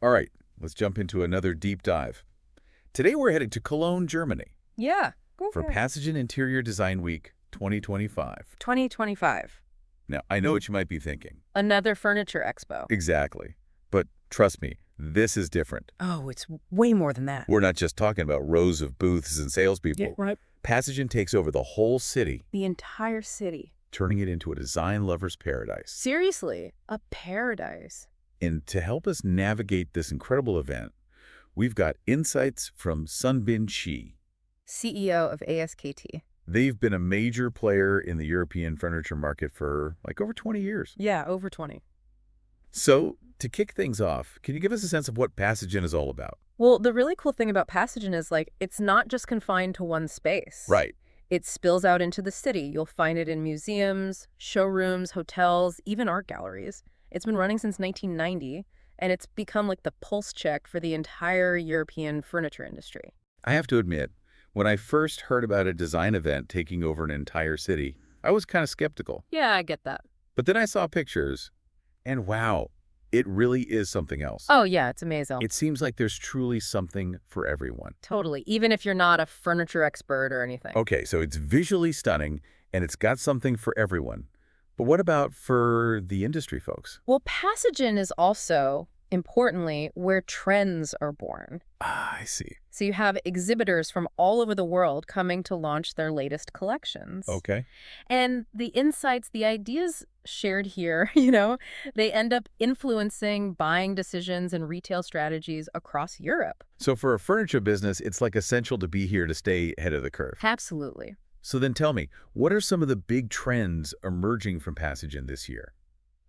All right, let's jump into another deep dive. Today we're heading to Cologne, Germany Yeah, go for for it. Passagen Interior Design Week 2025. 2025. Now, I know what you might be thinking. Another furniture expo. Exactly. But trust me, this is different. Oh, it's way more than that. We're not just talking about rows of booths and salespeople. Yeah, right. Passagen takes over the whole city, The entire city. turning it into a design lover's paradise. Seriously, a paradise. And to help us navigate this incredible event, we've got insights from Sunbin Qi. CEO of ASKT. They've been a major player in the European furniture market for like over 20 years. Yeah, over 20. So, to kick things off, can you give us a sense of what Passagen is all about? Well, the really cool thing about Passagen is it's not just confined to one space. Right. It spills out into the city. You'll find it in museums, showrooms, hotels, even art galleries. It's been running since 1990, and it's become like the pulse check for the entire European furniture industry. I have to admit, when I first heard about a design event taking over an entire city, I was kind of skeptical. Yeah, I get that. But then I saw pictures, and wow, it really is something else. Oh, yeah, it's amazing. It seems like there's truly something for everyone. Totally, even if you're not a furniture expert or anything. Okay, so it's visually stunning, and it's got something for everyone. But what about for the industry folks? Well, Passagen is also, importantly, where trends are born. Ah, I see. So you have exhibitors from all over the world coming to launch their latest collections. Okay. And the insights, the ideas shared here, they end up influencing buying decisions and retail strategies across Europe. So for a furniture business, it's like essential to be here to stay ahead of the curve. Absolutely. So then tell me, what are some of the big trends emerging from Passagen this year?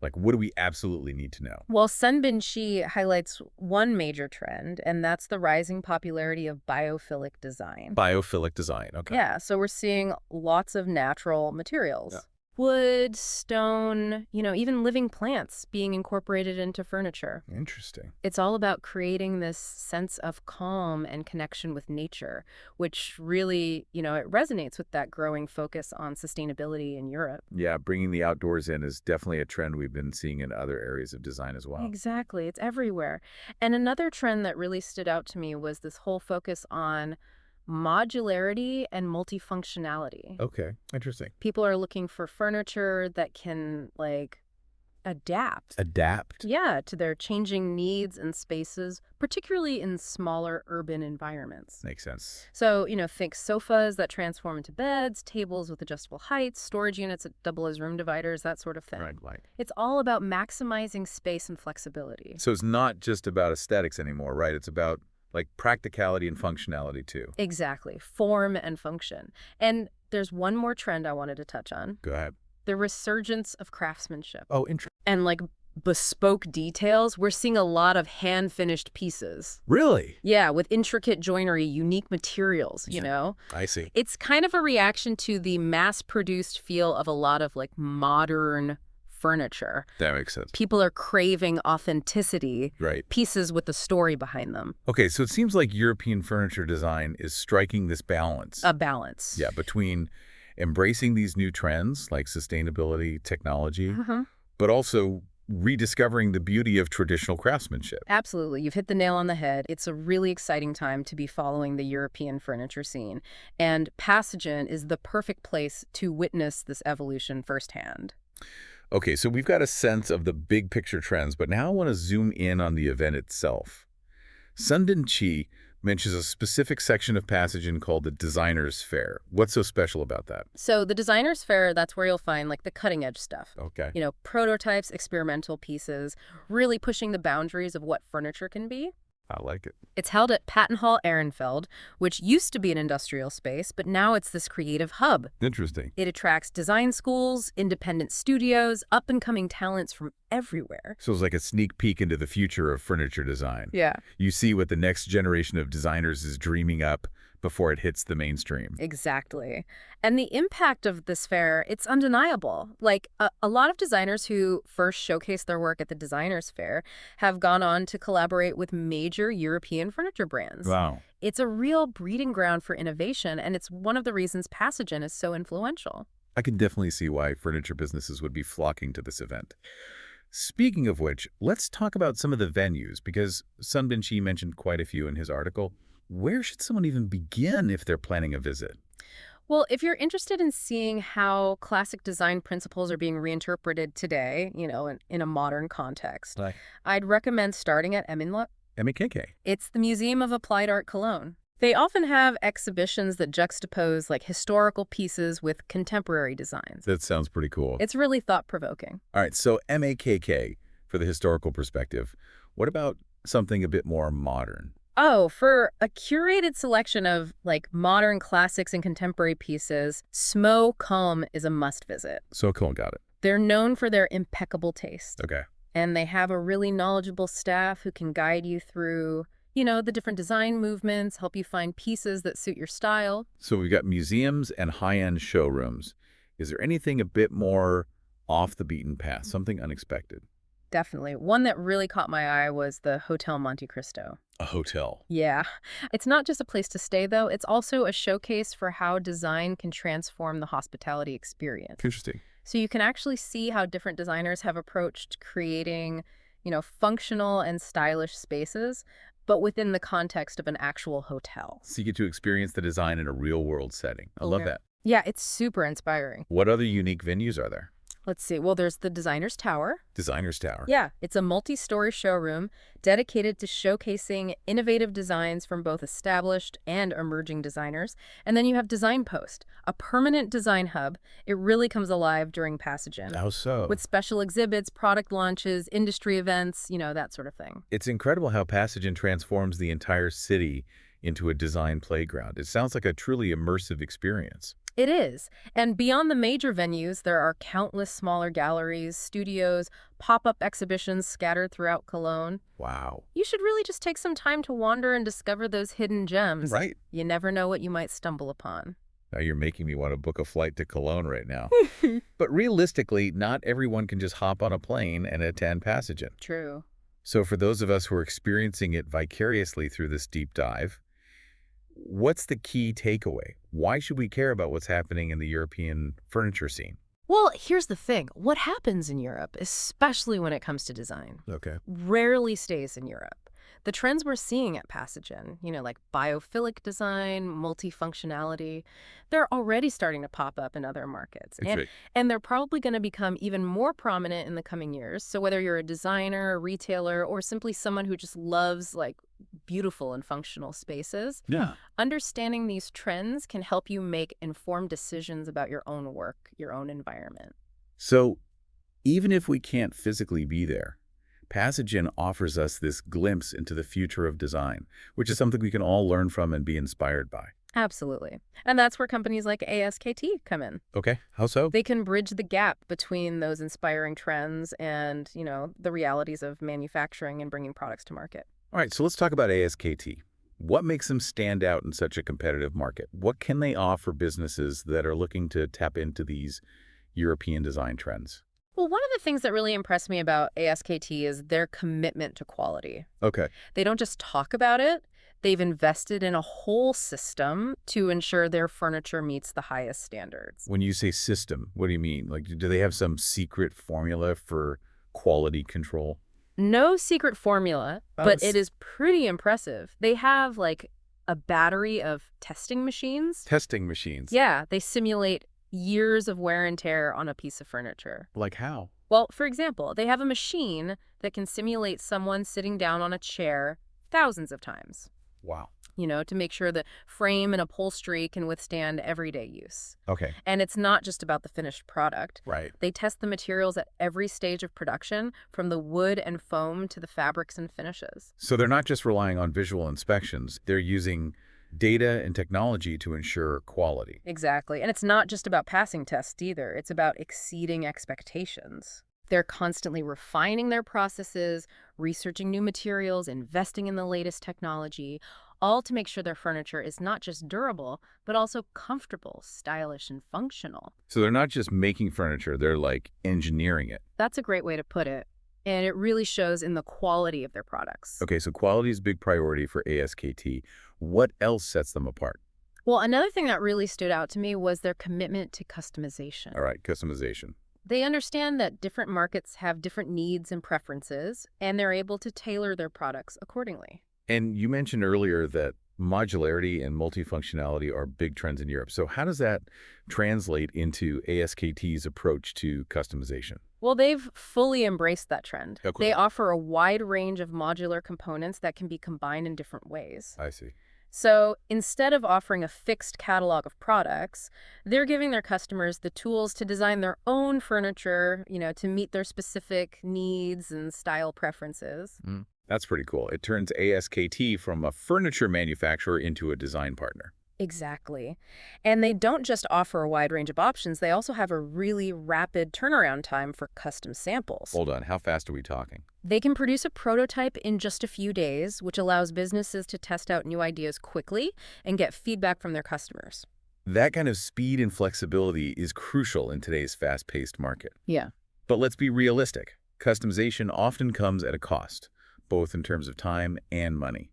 Like, what do we absolutely need to know? Well, Sunbin Qi highlights one major trend, and that's the rising popularity of biophilic design. Biophilic design, okay. Yeah, so we're seeing lots of natural materials. Yeah. Wood, stone, even living plants being incorporated into furniture. Interesting. It's all about creating this sense of calm and connection with nature, which really, it resonates with that growing focus on sustainability in Europe. Yeah, bringing the outdoors in is definitely a trend we've been seeing in other areas of design as well. Exactly. It's everywhere. And another trend that really stood out to me was this whole focus on modularity and multifunctionality. Okay, interesting. People are looking for furniture that can, adapt. Adapt. Yeah, to their changing needs and spaces, particularly in smaller urban environments. Makes sense. So, think sofas that transform into beds, tables with adjustable heights, storage units that double as room dividers, that sort of thing. Right. It's all about maximizing space and flexibility. So it's not just about aesthetics anymore, right? It's about like practicality and functionality too. Exactly. Form and function. And there's one more trend I wanted to touch on. Go ahead. The resurgence of craftsmanship. Oh, interesting. And bespoke details. We're seeing a lot of hand-finished pieces. Really? Yeah, with intricate joinery, unique materials, I see. It's kind of a reaction to the mass-produced feel of a lot of modern furniture. That makes sense. People are craving authenticity, Right. pieces with a story behind them. Okay, so it seems like European furniture design is striking this balance. A balance. Yeah, between embracing these new trends like sustainability, technology, but also rediscovering the beauty of traditional craftsmanship. Absolutely. You've hit the nail on the head. It's a really exciting time to be following the European furniture scene. And Passagen is the perfect place to witness this evolution firsthand. Okay, so we've got a sense of the big picture trends, but now I want to zoom in on the event itself. Sunbin Qi mentions a specific section of Passagen called the Designers Fair. What's so special about that? So the Designers Fair, that's where you'll find the cutting edge stuff. Okay. Prototypes, experimental pieces, really pushing the boundaries of what furniture can be. I like it. It's held at Patent Hall Ehrenfeld, which used to be an industrial space, but now it's this creative hub. Interesting. It attracts design schools, independent studios, up-and-coming talents from everywhere. So it's like a sneak peek into the future of furniture design. Yeah. You see what the next generation of designers is dreaming up before it hits the mainstream. Exactly. And the impact of this fair, it's undeniable. A lot of designers who first showcased their work at the Designers Fair have gone on to collaborate with major European furniture brands. Wow. It's a real breeding ground for innovation, and it's one of the reasons Passagen is so influential. I can definitely see why furniture businesses would be flocking to this event. Speaking of which, let's talk about some of the venues, because Sunbin Qi mentioned quite a few in his article. Where should someone even begin if they're planning a visit? Well, if you're interested in seeing how classic design principles are being reinterpreted today, in a modern context, Like I'd recommend starting at Eminla. MEKK. It's the Museum of Applied Art Cologne. They often have exhibitions that juxtapose like historical pieces with contemporary designs. That sounds pretty cool. It's really thought-provoking. All right, so MEKK for the historical perspective. What about something a bit more modern? Oh, for a curated selection of like modern classics and contemporary pieces, Smo Calm is a must visit. So cool, got it. They're known for their impeccable taste. Okay. And they have a really knowledgeable staff who can guide you through, the different design movements, help you find pieces that suit your style. So we've got museums and high-end showrooms. Is there anything a bit more off the beaten path, something unexpected? Definitely. One that really caught my eye was the Hotel Monte Cristo. A hotel. Yeah. It's not just a place to stay, though. It's also a showcase for how design can transform the hospitality experience. Interesting. So you can actually see how different designers have approached creating, functional and stylish spaces, but within the context of an actual hotel. So you get to experience the design in a real-world setting. I love that. Yeah, it's super inspiring. What other unique venues are there? Let's see. Well, there's the Designer's Tower. Designer's Tower. Yeah, it's a multi-story showroom dedicated to showcasing innovative designs from both established and emerging designers. And then you have Design Post, a permanent design hub. It really comes alive during Passagen. How so? With special exhibits, product launches, industry events, that sort of thing. It's incredible how Passagen transforms the entire city into a design playground. It sounds like a truly immersive experience. It is. And beyond the major venues, there are countless smaller galleries, studios, pop-up exhibitions scattered throughout Cologne. Wow. You should really just take some time to wander and discover those hidden gems. Right. You never know what you might stumble upon. Now you're making me want to book a flight to Cologne right now. But realistically, not everyone can just hop on a plane and attend Passagen. True. So for those of us who are experiencing it vicariously through this deep dive, what's the key takeaway? Why should we care about what's happening in the European furniture scene? Well, here's the thing. What happens in Europe, especially when it comes to design, Okay. rarely stays in Europe. The trends we're seeing at Passagen, like biophilic design, multifunctionality, they're already starting to pop up in other markets. And they're probably going to become even more prominent in the coming years. So whether you're a designer, a retailer, or simply someone who just loves beautiful and functional spaces, understanding these trends can help you make informed decisions about your own work, your own environment. So even if we can't physically be there, Passagen offers us this glimpse into the future of design, which is something we can all learn from and be inspired by. Absolutely. And that's where companies like ASKT come in. Okay, how so? They can bridge the gap between those inspiring trends and, the realities of manufacturing and bringing products to market. All right, so let's talk about ASKT. What makes them stand out in such a competitive market? What can they offer businesses that are looking to tap into these European design trends? Well, one of the things that really impressed me about ASKT is their commitment to quality. Okay. They don't just talk about it. They've invested in a whole system to ensure their furniture meets the highest standards. When you say system, what do you mean? Do they have some secret formula for quality control? No secret formula, but it is pretty impressive. They have a battery of testing machines. Testing machines? Yeah, they simulate years of wear and tear on a piece of furniture. Like how? Well, for example, they have a machine that can simulate someone sitting down on a chair thousands of times. Wow. To make sure the frame and upholstery can withstand everyday use. Okay. And it's not just about the finished product. Right. They test the materials at every stage of production, from the wood and foam to the fabrics and finishes. So they're not just relying on visual inspections. They're using data and technology to ensure quality. Exactly. And it's not just about passing tests either. It's about exceeding expectations. They're constantly refining their processes, researching new materials, investing in the latest technology, all to make sure their furniture is not just durable, but also comfortable, stylish, and functional. So they're not just making furniture, they're engineering it. That's a great way to put it. And it really shows in the quality of their products. Okay, so quality is a big priority for ASKT. What else sets them apart? Well, another thing that really stood out to me was their commitment to customization. All right, customization. They understand that different markets have different needs and preferences, and they're able to tailor their products accordingly. And you mentioned earlier that modularity and multifunctionality are big trends in Europe. So how does that translate into ASKT's approach to customization? Well, they've fully embraced that trend. Okay. They offer a wide range of modular components that can be combined in different ways. I see. So instead of offering a fixed catalog of products, they're giving their customers the tools to design their own furniture, to meet their specific needs and style preferences. That's pretty cool. It turns ASKT from a furniture manufacturer into a design partner. Exactly. And they don't just offer a wide range of options, they also have a really rapid turnaround time for custom samples. Hold on, how fast are we talking? They can produce a prototype in just a few days, which allows businesses to test out new ideas quickly and get feedback from their customers. That kind of speed and flexibility is crucial in today's fast-paced market. Yeah. But let's be realistic. Customization often comes at a cost, both in terms of time and money.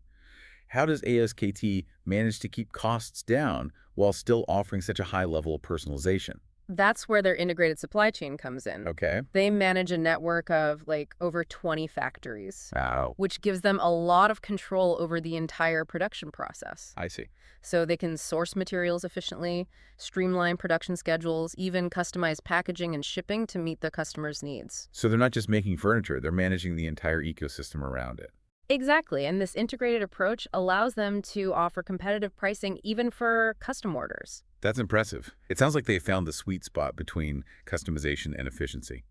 How does ASKT manage to keep costs down while still offering such a high level of personalization? That's where their integrated supply chain comes in. Okay. They manage a network of over 20 factories, Wow. which gives them a lot of control over the entire production process. I see. So they can source materials efficiently, streamline production schedules, even customize packaging and shipping to meet the customer's needs. So they're not just making furniture, they're managing the entire ecosystem around it. Exactly, and this integrated approach allows them to offer competitive pricing even for custom orders. That's impressive. It sounds like they found the sweet spot between customization and efficiency.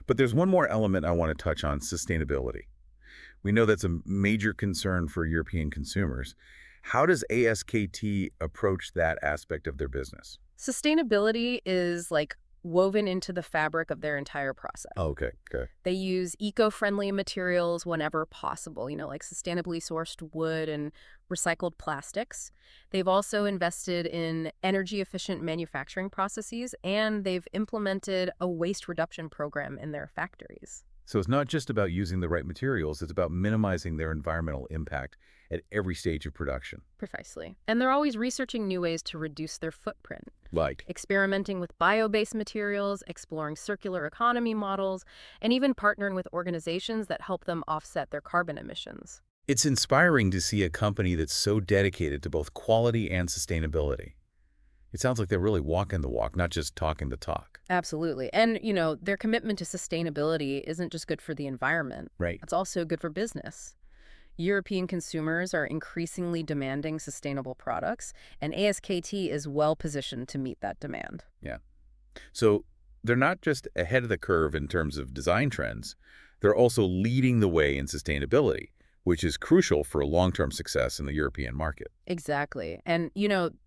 But there's one more element I want to touch on: sustainability. We know that's a major concern for European consumers. How does ASKT approach that aspect of their business? Sustainability is woven into the fabric of their entire process. Oh, okay. They use eco-friendly materials whenever possible, like sustainably sourced wood and recycled plastics. They've also invested in energy-efficient manufacturing processes, and they've implemented a waste reduction program in their factories. So it's not just about using the right materials, it's about minimizing their environmental impact at every stage of production. Precisely. And they're always researching new ways to reduce their footprint. Like? Experimenting with bio-based materials, exploring circular economy models, and even partnering with organizations that help them offset their carbon emissions. It's inspiring to see a company that's so dedicated to both quality and sustainability. It sounds like they're really walking the walk, not just talking the talk. Absolutely. And, their commitment to sustainability isn't just good for the environment. Right. It's also good for business. European consumers are increasingly demanding sustainable products, and ASKT is well positioned to meet that demand. Yeah. So they're not just ahead of the curve in terms of design trends, they're also leading the way in sustainability, which is crucial for long-term success in the European market. Exactly. And,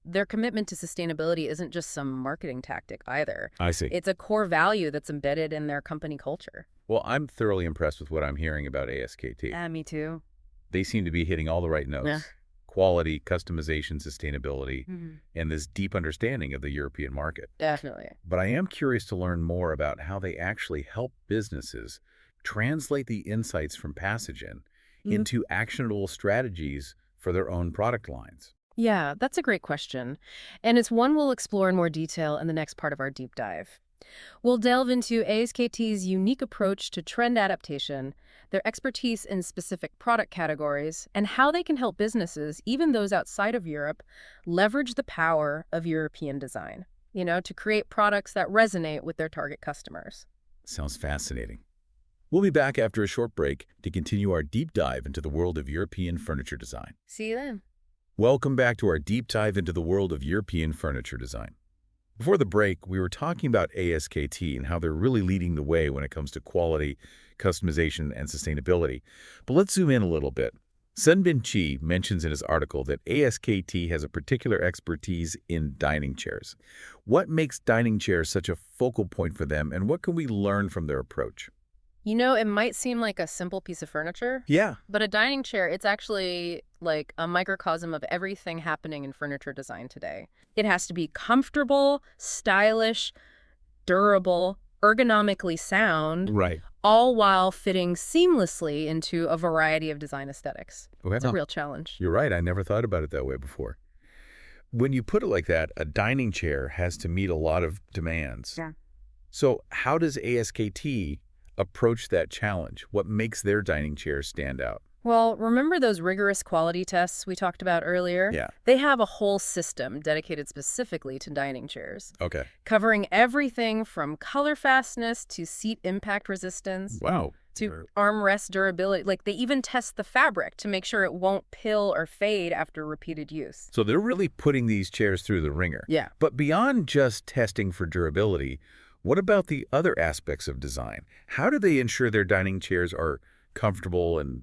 their commitment to sustainability isn't just some marketing tactic either. I see. It's a core value that's embedded in their company culture. Well, I'm thoroughly impressed with what I'm hearing about ASKT. Me too. They seem to be hitting all the right notes. Yeah. Quality, customization, sustainability, and this deep understanding of the European market. Definitely. But I am curious to learn more about how they actually help businesses translate the insights from Passagen into actionable strategies for their own product lines. Yeah, that's a great question. And it's one we'll explore in more detail in the next part of our deep dive. We'll delve into ASKT's unique approach to trend adaptation, their expertise in specific product categories, and how they can help businesses, even those outside of Europe, leverage the power of European design, to create products that resonate with their target customers. Sounds fascinating. We'll be back after a short break to continue our deep dive into the world of European furniture design. See you then. Welcome back to our deep dive into the world of European furniture design. Before the break, we were talking about ASKT and how they're really leading the way when it comes to quality, customization, and sustainability. But let's zoom in a little bit. Sunbin Qi mentions in his article that ASKT has a particular expertise in dining chairs. What makes dining chairs such a focal point for them, and what can we learn from their approach? It might seem like a simple piece of furniture. Yeah. But a dining chair, it's actually like a microcosm of everything happening in furniture design today. It has to be comfortable, stylish, durable, ergonomically sound, Right. all while fitting seamlessly into a variety of design aesthetics. Okay. It's a real challenge. You're right. I never thought about it that way before. When you put it like that, a dining chair has to meet a lot of demands. Yeah. So how does ASKT approach that challenge? What makes their dining chairs stand out? Well, remember those rigorous quality tests we talked about earlier? Yeah. They have a whole system dedicated specifically to dining chairs, Okay. covering everything from color fastness to seat impact resistance Wow. to armrest durability. Like, they even test the fabric to make sure it won't pill or fade after repeated use. So they're really putting these chairs through the ringer. Yeah. But beyond just testing for durability, what about the other aspects of design? How do they ensure their dining chairs are comfortable and,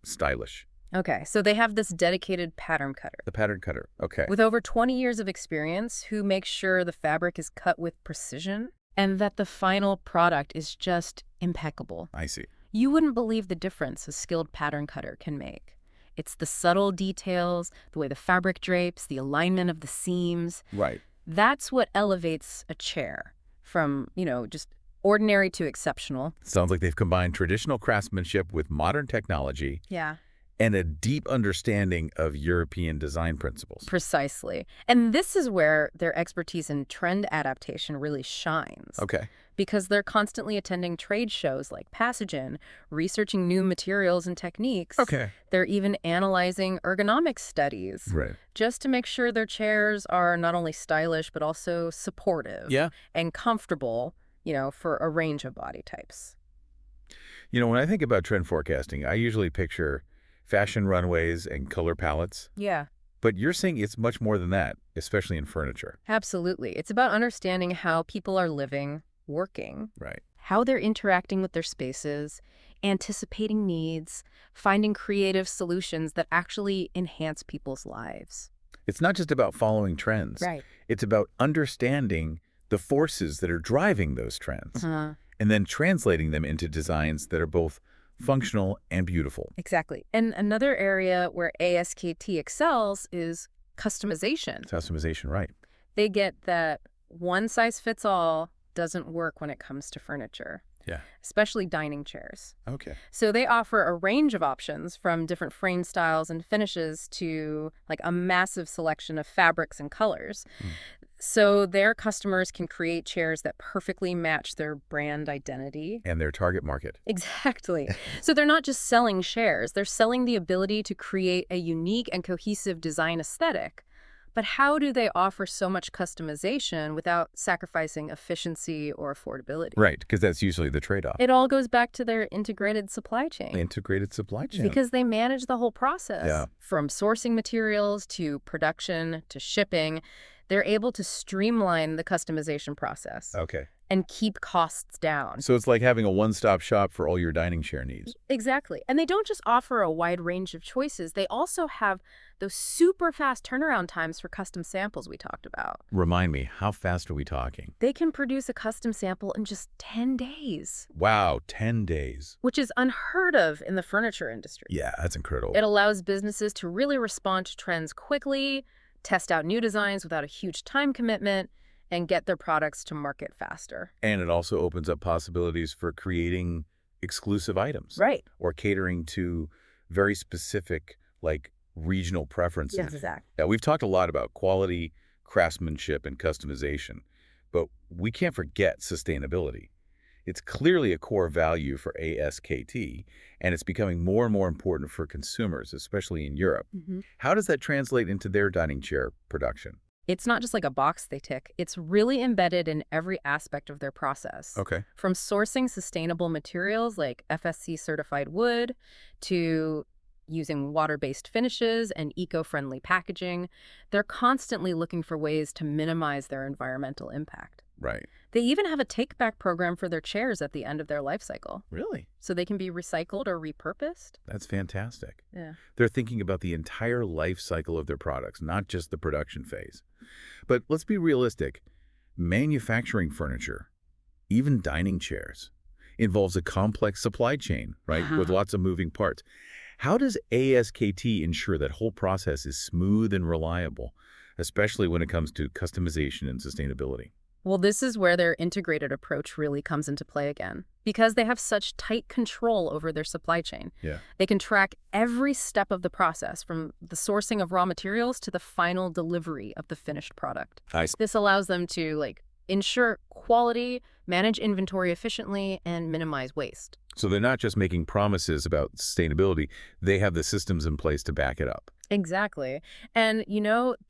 stylish? Okay, so they have this dedicated pattern cutter The pattern cutter. Okay. with over 20 years of experience who makes sure the fabric is cut with precision and that the final product is just impeccable. I see. You wouldn't believe the difference a skilled pattern cutter can make. It's the subtle details, the way the fabric drapes, the alignment of the seams. Right. That's what elevates a chair from, just ordinary to exceptional. Sounds like they've combined traditional craftsmanship with modern technology Yeah. and a deep understanding of European design principles. Precisely. And this is where their expertise in trend adaptation really shines. Okay. Because they're constantly attending trade shows like Passagen, researching new materials and techniques. Okay. They're even analyzing ergonomic studies Right. just to make sure their chairs are not only stylish but also supportive Yeah. and comfortable, for a range of body types. When I think about trend forecasting, I usually picture fashion runways and color palettes. Yeah. But you're saying it's much more than that, especially in furniture. Absolutely. It's about understanding how people are living, working, Right. how they're interacting with their spaces, anticipating needs, finding creative solutions that actually enhance people's lives. It's not just about following trends. Right. It's about understanding the forces that are driving those trends and then translating them into designs that are both functional and beautiful. Exactly. And another area where ASKT excels is customization. Customization, right. They get that one size fits all doesn't work when it comes to furniture, Yeah. especially dining chairs. Okay. So they offer a range of options from different frame styles and finishes to like a massive selection of fabrics and colors. So their customers can create chairs that perfectly match their brand identity. And their target market. Exactly. So they're not just selling chairs, they're selling the ability to create a unique and cohesive design aesthetic. But how do they offer so much customization without sacrificing efficiency or affordability? Right, because that's usually the trade-off. It all goes back to their integrated supply chain. Integrated supply chain. Because they manage the whole process. Yeah. From sourcing materials to production to shipping, they're able to streamline the customization process Okay. and keep costs down. So it's like having a one-stop shop for all your dining chair needs. Exactly. And they don't just offer a wide range of choices. They also have those super fast turnaround times for custom samples we talked about. Remind me, how fast are we talking? They can produce a custom sample in just 10 days, Wow, 10 days. which is unheard of in the furniture industry. Yeah, that's incredible. It allows businesses to really respond to trends quickly, test out new designs without a huge time commitment, and get their products to market faster. And it also opens up possibilities for creating exclusive items. Right. Or catering to very specific, regional preferences. Yes, exactly. Now, we've talked a lot about quality, craftsmanship, and customization, but we can't forget sustainability. It's clearly a core value for ASKT, and it's becoming more and more important for consumers, especially in Europe. How does that translate into their dining chair production? It's not just like a box they tick. It's really embedded in every aspect of their process. Okay. From sourcing sustainable materials like FSC-certified wood to using water-based finishes and eco-friendly packaging, they're constantly looking for ways to minimize their environmental impact. Right. They even have a take-back program for their chairs at the end of their life cycle, Really? so they can be recycled or repurposed. That's fantastic. Yeah. They're thinking about the entire life cycle of their products, not just the production phase. But let's be realistic. Manufacturing furniture, even dining chairs, involves a complex supply chain, right, with lots of moving parts. How does ASKT ensure that whole process is smooth and reliable, especially when it comes to customization and sustainability? Well, this is where their integrated approach really comes into play again, because they have such tight control over their supply chain. Yeah. They can track every step of the process, from the sourcing of raw materials to the final delivery of the finished product. I see. This allows them to, ensure quality, manage inventory efficiently, and minimize waste. So they're not just making promises about sustainability, they have the systems in place to back it up. Exactly. And,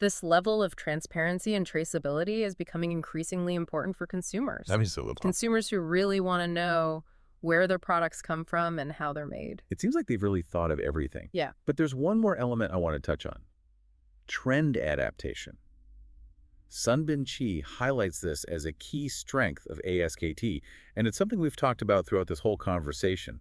this level of transparency and traceability is becoming increasingly important for consumers. That means a little. Consumers who really want to know where their products come from and how they're made. It seems like they've really thought of everything. Yeah. But there's one more element I want to touch on. Trend adaptation. Sunbin Qi highlights this as a key strength of ASKT, and it's something we've talked about throughout this whole conversation.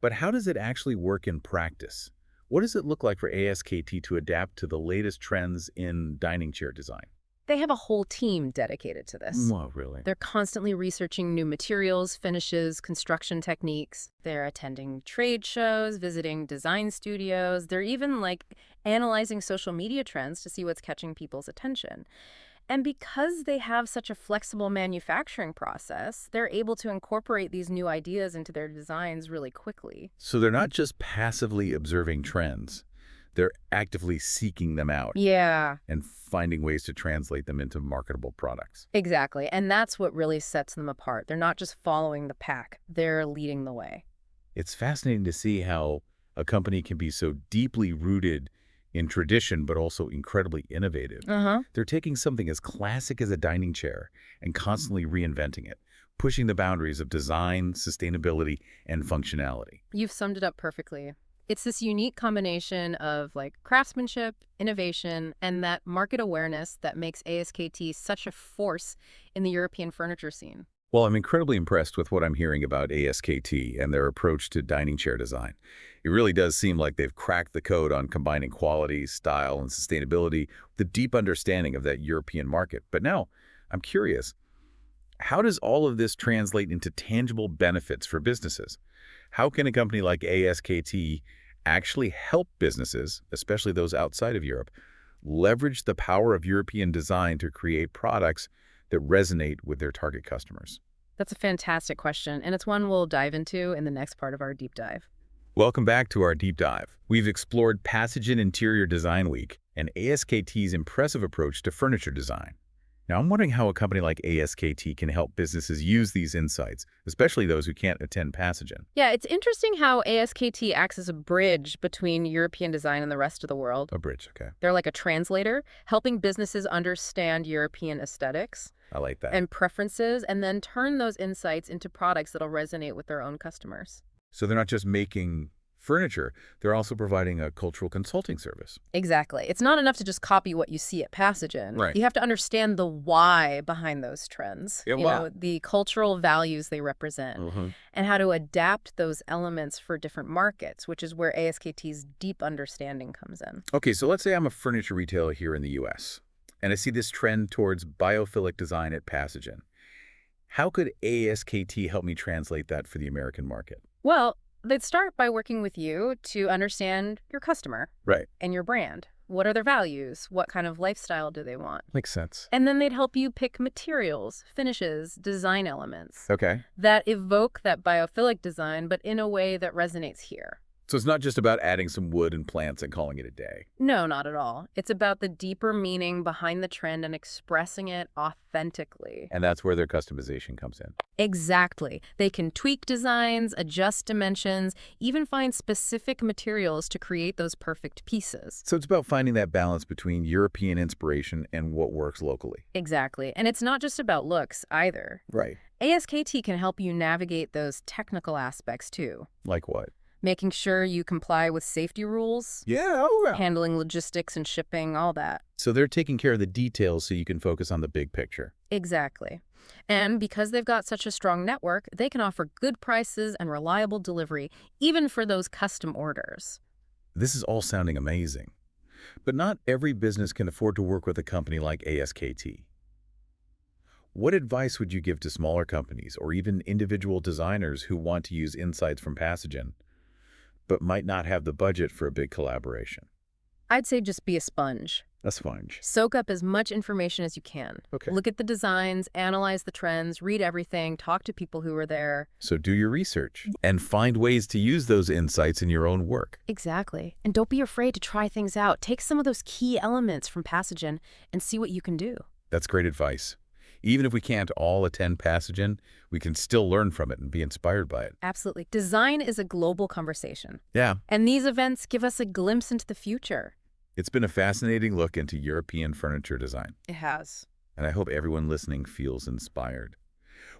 But how does it actually work in practice? What does it look like for ASKT to adapt to the latest trends in dining chair design? They have a whole team dedicated to this. Wow, really? They're constantly researching new materials, finishes, construction techniques. They're attending trade shows, visiting design studios. They're even analyzing social media trends to see what's catching people's attention. And because they have such a flexible manufacturing process, they're able to incorporate these new ideas into their designs really quickly. So they're not just passively observing trends. They're actively seeking them out Yeah, and finding ways to translate them into marketable products. exactly. And that's what really sets them apart. They're not just following the pack, they're leading the way. It's fascinating to see how a company can be so deeply rooted in tradition, but also incredibly innovative. They're taking something as classic as a dining chair and constantly reinventing it, pushing the boundaries of design, sustainability, and functionality. You've summed it up perfectly. It's this unique combination of craftsmanship, innovation, and that market awareness that makes ASKT such a force in the European furniture scene. Well, I'm incredibly impressed with what I'm hearing about ASKT and their approach to dining chair design. It really does seem like they've cracked the code on combining quality, style, and sustainability with a deep understanding of that European market. But now, I'm curious, how does all of this translate into tangible benefits for businesses? How can a company like ASKT actually help businesses, especially those outside of Europe, leverage the power of European design to create products that resonate with their target customers? That's a fantastic question, and it's one we'll dive into in the next part of our deep dive. Welcome back to our deep dive. We've explored Passagen Interior Design Week and ASKT's impressive approach to furniture design. Now, I'm wondering how a company like ASKT can help businesses use these insights, especially those who can't attend Passagen. Yeah, it's interesting how ASKT acts as a bridge between European design and the rest of the world. A bridge, okay. They're like a translator, helping businesses understand European aesthetics I like that. and preferences, and then turn those insights into products that'll resonate with their own customers. So they're not just making furniture, they're also providing a cultural consulting service. Exactly. It's not enough to just copy what you see at Passagen. Right. You have to understand the why behind those trends, Yeah, wow. the cultural values they represent, and how to adapt those elements for different markets, which is where ASKT's deep understanding comes in. Okay, so let's say I'm a furniture retailer here in the US, and I see this trend towards biophilic design at Passagen. How could ASKT help me translate that for the American market? Well, they'd start by working with you to understand your customer Right. and your brand. What are their values? What kind of lifestyle do they want? Makes sense. And then they'd help you pick materials, finishes, design elements Okay. that evoke that biophilic design, but in a way that resonates here. So it's not just about adding some wood and plants and calling it a day. No, not at all. It's about the deeper meaning behind the trend and expressing it authentically. And that's where their customization comes in. Exactly. They can tweak designs, adjust dimensions, even find specific materials to create those perfect pieces. So it's about finding that balance between European inspiration and what works locally. Exactly. And it's not just about looks either. Right. ASKT can help you navigate those technical aspects too. Like what? Making sure you comply with safety rules, Yeah, handling logistics and shipping, all that. So they're taking care of the details so you can focus on the big picture. Exactly. And because they've got such a strong network, they can offer good prices and reliable delivery, even for those custom orders. This is all sounding amazing. But not every business can afford to work with a company like ASKT. What advice would you give to smaller companies or even individual designers who want to use insights from Passagen, but might not have the budget for a big collaboration? I'd say just be a sponge. A sponge. Soak up as much information as you can. Okay. Look at the designs, analyze the trends, read everything, talk to people who are there. So do your research and find ways to use those insights in your own work. Exactly. And don't be afraid to try things out. Take some of those key elements from Passagen and see what you can do. That's great advice. Even if we can't all attend Passagen, we can still learn from it and be inspired by it. Absolutely. Design is a global conversation, Yeah, and these events give us a glimpse into the future. it's been a fascinating look into European furniture design, It has. and I hope everyone listening feels inspired.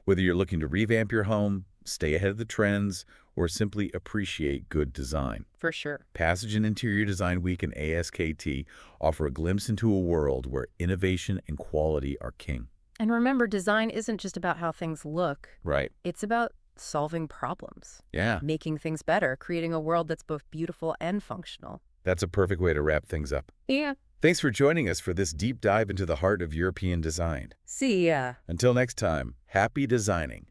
Whether you're looking to revamp your home, stay ahead of the trends, or simply appreciate good design, For sure. Passagen Interior Design Week and ASKT offer a glimpse into a world where innovation and quality are king. And remember, design isn't just about how things look. Right. It's about solving problems, Yeah, making things better, creating a world that's both beautiful and functional. that's a perfect way to wrap things up. Yeah. Thanks for joining us for this deep dive into the heart of European design. See ya. Until next time, happy designing.